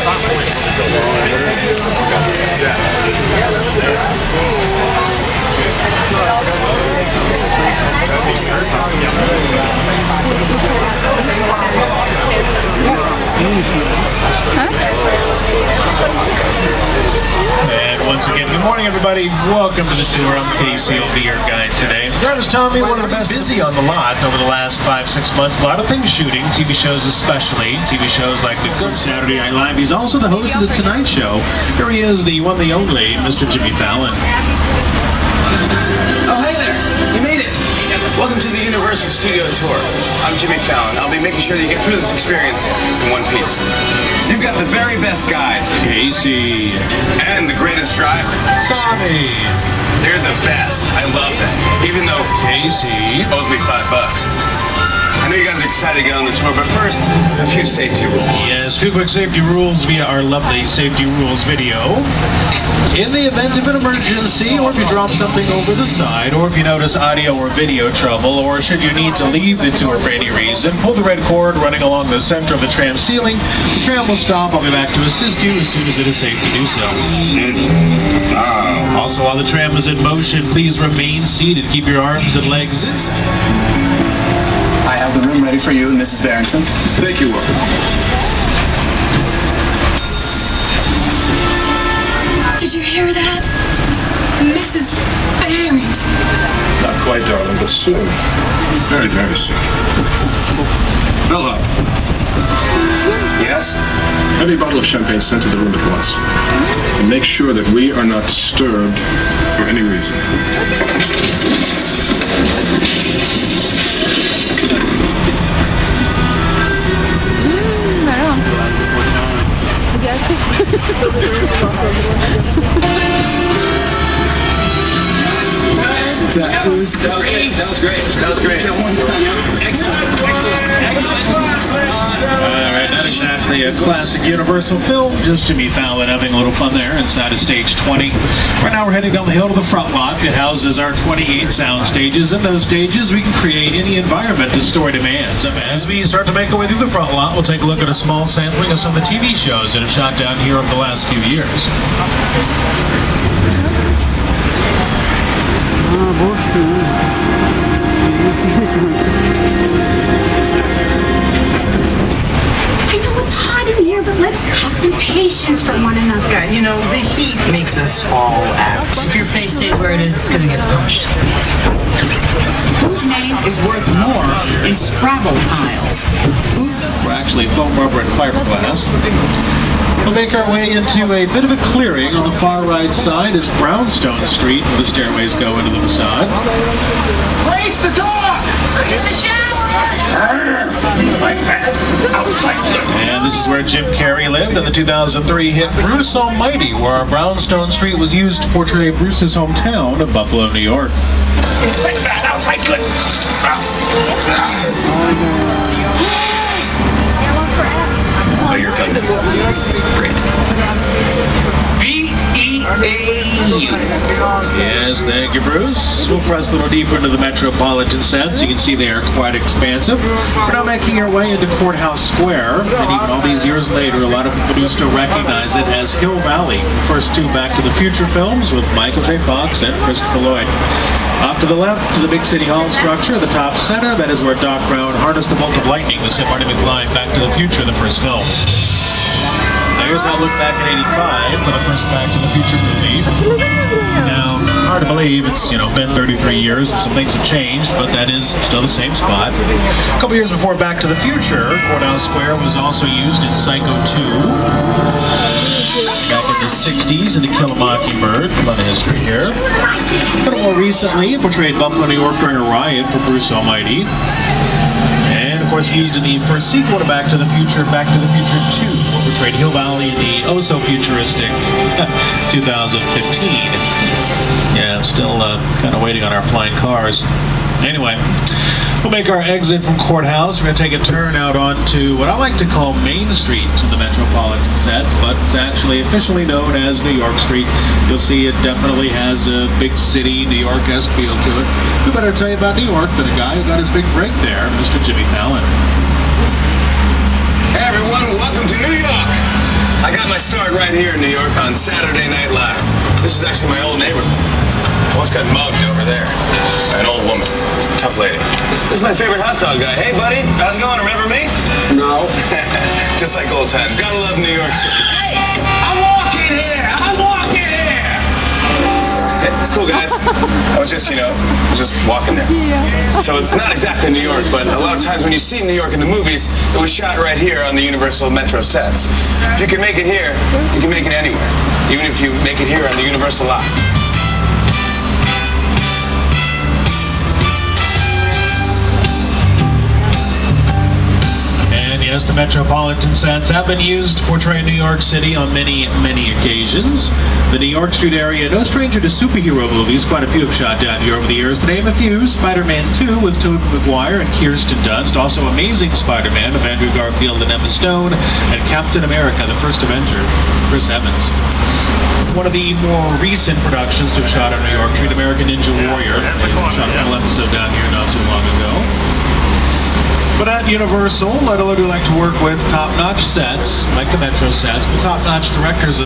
And once again, good morning, everybody. Welcome to the tour. I'm Casey. I'll be your guide today. The driver's telling me one of the best busy on the lot over the last 5-6 months. A lot of things shooting, TV shows especially. TV shows like The Good Saturday Night Live. He's also the host of The Tonight Show. Here he is, the one, the only, Mr. Jimmy Fallon. Oh, hey there. You made it. Welcome to the Universal Stüdyo tour. I'm Jimmy Fallon. I'll be making sure that you get through this experience in one piece. You've got the very best guide. Casey. And the greatest driver. Tommy. They're the best. I love that. Even though Casey owes me $5. I know you guys are excited to get on the tour, but first, a few safety rules. Yes, few quick safety rules via our lovely safety rules video. In the event of an emergency, or if you drop something over the side, or if you notice audio or video trouble, or should you need to leave the tour for any reason, pull the red cord running along the center of the tram ceiling. The tram will stop. I'll be back to assist you as soon as it is safe to do so. Also, while the tram is in motion, please remain seated. Keep your arms and legs inside. I have the room ready for you and Mrs. Barrington. Thank you, Will. Did you hear that? Mrs. Barrington. Not quite, darling, but soon. Very, very soon. Bella. Yes? Have a bottle of champagne sent to the room at once. And make sure that we are not disturbed for any reason. Bu gerçek. That was great. Excellent. All right, not exactly a classic Universal film, just Jimmy Fallon having a little fun there inside of stage 20. Right now we're heading down the hill to the front lot. It houses our 28 sound stages. In those stages, we can create any environment the story demands. As we start to make our way through the front lot, we'll take a look at a small sampling of some of the TV shows that have shot down here over the last few years. I know it's hot in here, but let's have some patience for one another. Yeah, you know, the heat makes us all act. If your face stays where it is, it's gonna get punched. Whose name is worth more in Scrabble tiles? We're actually foam rubber and fiberglass. We'll make our way into a bit of a clearing. On the far right side is Brownstone Street, where the stairways go into the facade. Grace the dog! In the shower! Like that. Outside. And this is where Jim Carrey lived in the 2003 hit Bruce Almighty, where Brownstone Street was used to portray Bruce's hometown of Buffalo, New York. Inside bad, outside good. Oh, you're good. Great. B-E-A-U. Yes, thank you, Bruce. We'll press a little deeper into the metropolitan sets. You can see they are quite expansive. We're now making our way into Courthouse Square, and even all these years later, a lot of people do still recognize it as Hill Valley. The first two Back to the Future films with Michael J. Fox and Christopher Lloyd. Off to the left to the big City Hall structure, the top center, that is where Doc Brown harnessed the bolt of lightning to send Marty McFly Back to the Future, the first film. Now here's how it looked back in '85 for the first Back to the Future movie. Now, hard to believe, it's, been 33 years and some things have changed, but that is still the same spot. A couple years before Back to the Future, Courthouse Square was also used in Psycho 2. Back in the 60s in To Kill a Mockingbird. A lot of history here. A little more recently, it portrayed Buffalo, New York during a riot for Bruce Almighty. And of course, used in the first sequel to Back to the Future 2, portrayed Hill Valley in the oh-so-futuristic 2015. Yeah, I'm still kind of waiting on our flying cars. Anyway, we'll make our exit from Courthouse. We're going to take a turn out onto what I like to call Main Street in the metropolitan sets, but it's actually officially known as New York Street. You'll see it definitely has a big city, New York-esque feel to it. Who better tell you about New York than a guy who got his big break there, Mr. Jimmy Fallon. Hey everyone, welcome to New York. I got right here in New York on Saturday Night Live. This is actually my old neighborhood. I once got mugged over there. An old woman. Tough lady. This is my favorite hot dog guy. Hey, buddy. How's it going? Remember me? No. Just like old times. Gotta love New York City. Hey, I'm walking here. I'm walking here. Hey, it's cool, guys. I was just, just walking there. So it's not exactly New York, but a lot of times when you see New York in the movies, it was shot right here on the Universal Metro sets. If you can make it here, you can make it anywhere. Even if you make it here on the Universal lot. Yes, the metropolitan sets have been used to portray New York City on many, many occasions. The New York Street area, no stranger to superhero movies. Quite a few have shot down here over the years. To name a few, Spider-Man 2 with Tobey Maguire and Kirsten Dunst. Also Amazing Spider-Man with Andrew Garfield and Emma Stone. And Captain America, the First Avenger, Chris Evans. One of the more recent productions to have shot in New York Street, American Ninja Warrior. They shot a full episode down here not too long ago. But at Universal, not only do we like to work with top-notch sets, like the Metro sets, but top-notch directors